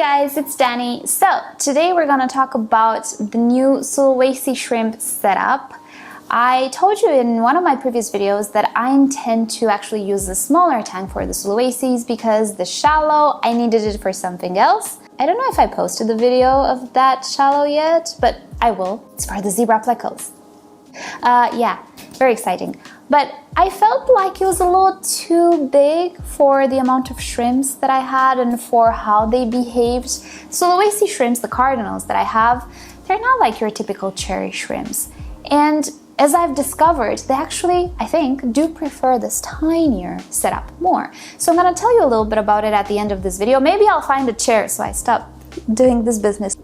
guys, it's Danny. So today we're gonna talk about the new Sulawesi shrimp setup. I told you in one of my previous videos that I intend to actually use the smaller tank for the Sulawesis because the shallow, I needed it for something else. I don't know if I posted the video of that shallow yet, but I will. It's for the zebra plecos. Yeah, very exciting. But I felt like it was a little too big for the amount of shrimps that I had and for how they behaved. Sulawesi shrimps, the Cardinals that I have, they're not like your typical cherry shrimps. And as I've discovered, they actually, I think, do prefer this tinier setup more. So I'm gonna tell you a little bit about it at the end of this video. Maybe I'll find a chair so I stop doing this business.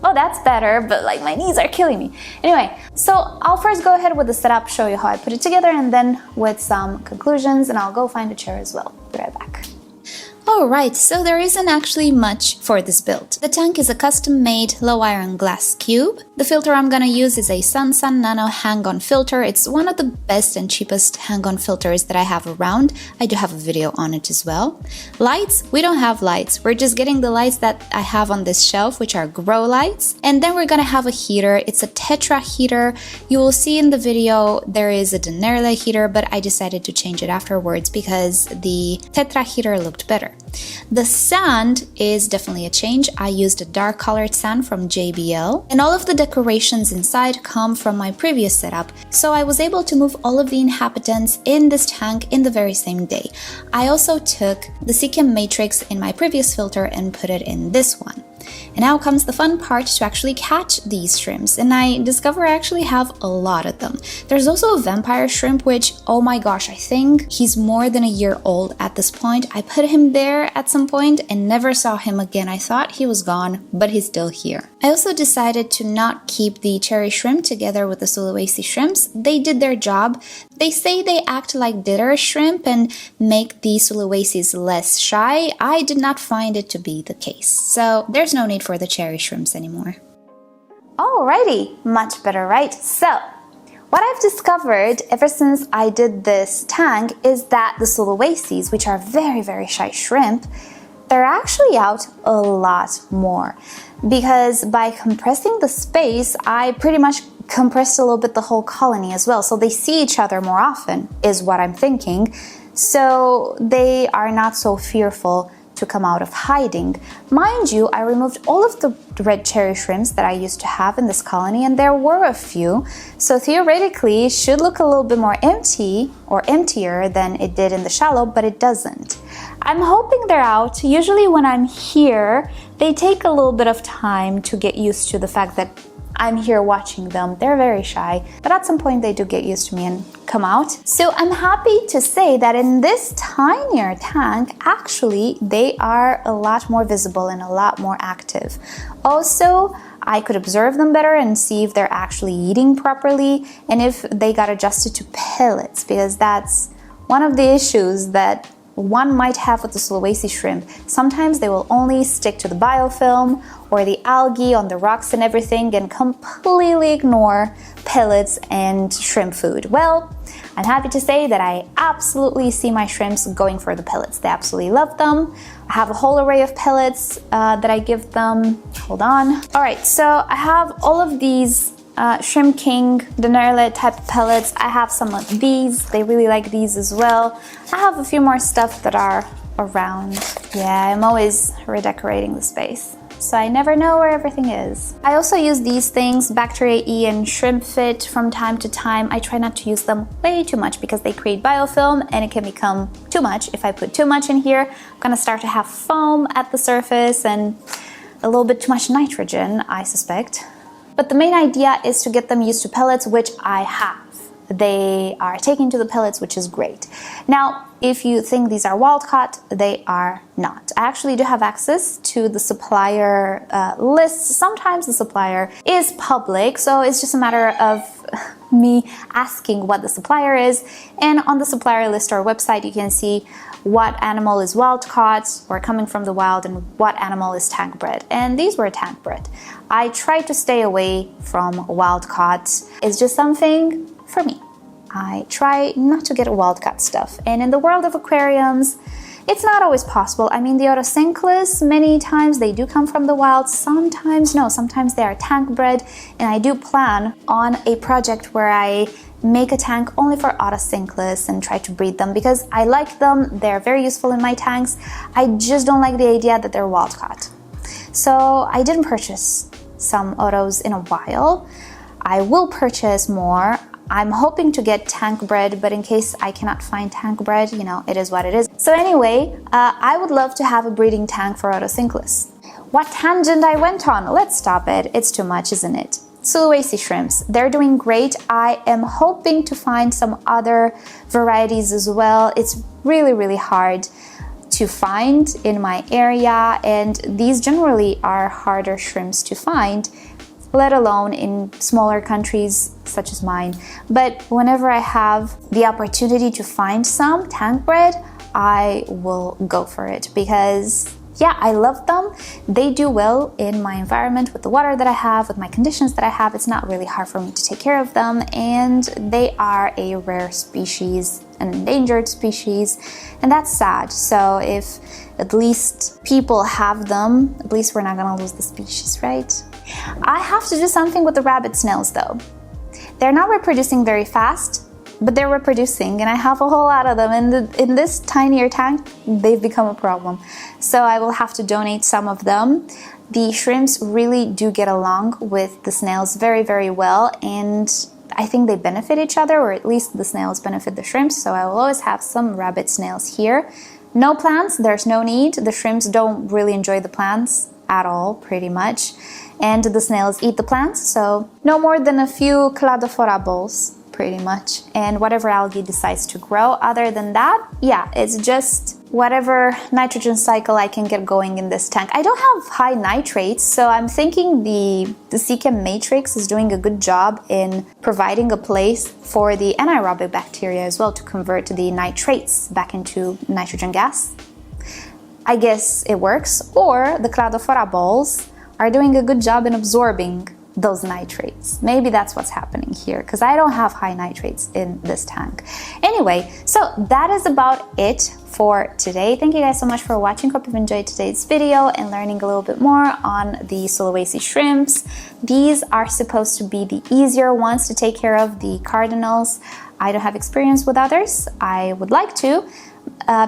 Oh, that's better, but like my knees are killing me. Anyway, so I'll first go ahead with the setup, show you how I put it together, and then with some conclusions, and I'll go find a chair as well. Be right back. Alright, so there isn't actually much for this build. The tank is a custom-made low-iron glass cube. The filter I'm gonna use is a Sun Nano hang-on filter. It's one of the best and cheapest hang-on filters that I have around. I do have a video on it as well. Lights? We don't have lights. We're just getting the lights that I have on this shelf, which are grow lights. And then we're gonna have a heater. It's a Tetra heater. You will see in the video there is a Cardinal heater, but I decided to change it afterwards because the Tetra heater looked better. The sand is definitely a change. I used a dark colored sand from JBL, and all of the decorations inside come from my previous setup, so I was able to move all of the inhabitants in this tank in the very same day. I also took the Chem matrix in my previous filter and put it in this one. And now comes the fun part to actually catch these shrimps, and I discover I actually have a lot of them. There's also a vampire shrimp, which, oh my gosh, I think he's more than a year old at this point. I put him there at some point and never saw him again. I thought he was gone, but he's still here. I also decided to not keep the cherry shrimp together with the Sulawesi shrimps. They did their job. They say they act like bitter shrimp and make the Sulawesis less shy. I did not find it to be the case, so there's no need for the cherry shrimps anymore. Alrighty, much better, right? So, what I've discovered ever since I did this tank is that the Sulawesis, which are very, very shy shrimp, they're actually out a lot more. Because by compressing the space, I pretty much compressed a little bit the whole colony as well. So they see each other more often, is what I'm thinking. So they are not so fearful to come out of hiding. Mind you, I removed all of the red cherry shrimps that I used to have in this colony, and there were a few. So theoretically, it should look a little bit more empty or emptier than it did in the shallow, but it doesn't. I'm hoping they're out. Usually when I'm here, they take a little bit of time to get used to the fact that I'm here watching them. They're very shy, but at some point they do get used to me and come out. So I'm happy to say that in this tinier tank, actually, they are a lot more visible and a lot more active. Also, I could observe them better and see if they're actually eating properly and if they got adjusted to pellets, because that's one of the issues that one might have with the Sulawesi shrimp. Sometimes they will only stick to the biofilm or the algae on the rocks and everything and completely ignore pellets and shrimp food. Well, I'm happy to say that I absolutely see my shrimps going for the pellets. They absolutely love them. I have a whole array of pellets that I give them. Hold on. All right, so I have all of these Shrimp King, Cardinal type pellets. I have some of these. They really like these as well. I have a few more stuff that are around. Yeah, I'm always redecorating the space, so I never know where everything is. I also use these things, Bacteria E and Shrimp Fit, from time to time. I try not to use them way too much because they create biofilm and it can become too much. If I put too much in here, I'm gonna start to have foam at the surface and a little bit too much nitrogen, I suspect. But the main idea is to get them used to pellets, which I have. They are taking to the pellets, which is great. Now, if you think these are wild caught, they are not. I actually do have access to the supplier list. Sometimes the supplier is public, so it's just a matter of me asking what the supplier is. And on the supplier list or website, you can see what animal is wild caught or coming from the wild and what animal is tank bred. And these were tank bred. I try to stay away from wild caught. It's just something for me. I try not to get wild caught stuff. And in the world of aquariums, It's not always possible. I mean, the otocinclus, many times they do come from the wild, sometimes no, sometimes they are tank bred, and I do plan on a project where I make a tank only for otocinclus and try to breed them because I like them, they're very useful in my tanks. I just don't like the idea that they're wild caught. So I didn't purchase some otos in a while. I will purchase more. I'm hoping to get tank bred, but in case I cannot find tank bred, you know, it is what it is. So anyway, I would love to have a breeding tank for otocinclus. What tangent I went on? Let's stop it. It's too much, isn't it? Sulawesi shrimps, they're doing great. I am hoping to find some other varieties as well. It's really, really hard to find in my area, and these generally are harder shrimps to find, let alone in smaller countries such as mine. But whenever I have the opportunity to find some tank bred, I will go for it because yeah, I love them. They do well in my environment with the water that I have, with my conditions that I have. It's not really hard for me to take care of them, and they are a rare species, an endangered species, and that's sad. So if at least people have them, at least we're not gonna lose the species, right? I have to do something with the rabbit snails though. They're not reproducing very fast, but they're reproducing, and I have a whole lot of them. And in this tinier tank, they've become a problem. So I will have to donate some of them. The shrimps really do get along with the snails very, very well, and I think they benefit each other, or at least the snails benefit the shrimps. So I will always have some rabbit snails here. No plants, there's no need. The shrimps don't really enjoy the plants at all, pretty much. And the snails eat the plants, so no more than a few cladophora bowls, pretty much, and whatever algae decides to grow. Other than that, yeah, it's just whatever nitrogen cycle I can get going in this tank. I don't have high nitrates, so I'm thinking the Seachem matrix is doing a good job in providing a place for the anaerobic bacteria as well to convert the nitrates back into nitrogen gas. I guess it works. Or the cladophora balls are doing a good job in absorbing those nitrates. Maybe that's what's happening here, because I don't have high nitrates in this tank. Anyway, so that is about it for today. Thank you guys so much for watching. Hope you've enjoyed today's video and learning a little bit more on the Sulawesi shrimps. These are supposed to be the easier ones to take care of, the cardinals. I don't have experience with others. I would like to.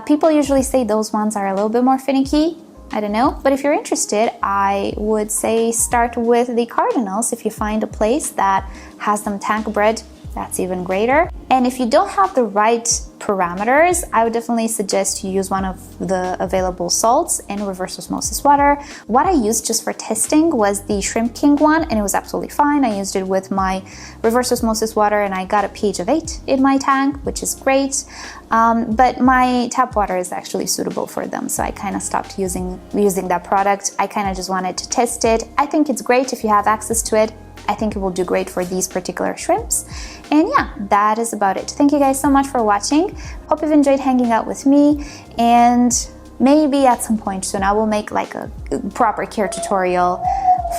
People usually say those ones are a little bit more finicky. I don't know, but if you're interested, I would say start with the cardinals. If you find a place that has them tank bred, that's even greater. And if you don't have the right parameters, I would definitely suggest you use one of the available salts in reverse osmosis water. What I used just for testing was the Shrimp King one, and it was absolutely fine. I used it with my reverse osmosis water, and I got a pH of 8 in my tank, which is great. But my tap water is actually suitable for them, so I kind of stopped using that product. I kind of just wanted to test it. I think it's great if you have access to it. I think it will do great for these particular shrimps. And yeah, that is about it. Thank you guys so much for watching. Hope you've enjoyed hanging out with me, and maybe at some point soon I will make like a proper care tutorial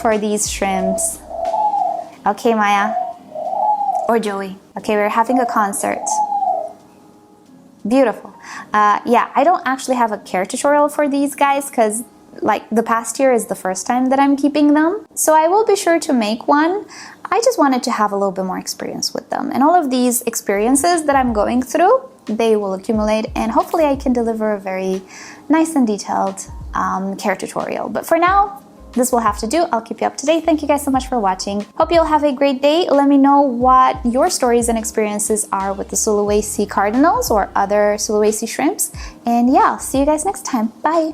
for these shrimps. Okay, Maya? Or Joey? Okay, we're having a concert. Beautiful. Yeah, I don't actually have a care tutorial for these guys because like the past year is the first time that I'm keeping them. So I will be sure to make one. I just wanted to have a little bit more experience with them. And all of these experiences that I'm going through, they will accumulate, and hopefully I can deliver a very nice and detailed care tutorial. But for now, this will have to do. I'll keep you up to date. Thank you guys so much for watching. Hope you'll have a great day. Let me know what your stories and experiences are with the Sulawesi cardinals or other Sulawesi shrimps. And yeah, I'll see you guys next time. Bye.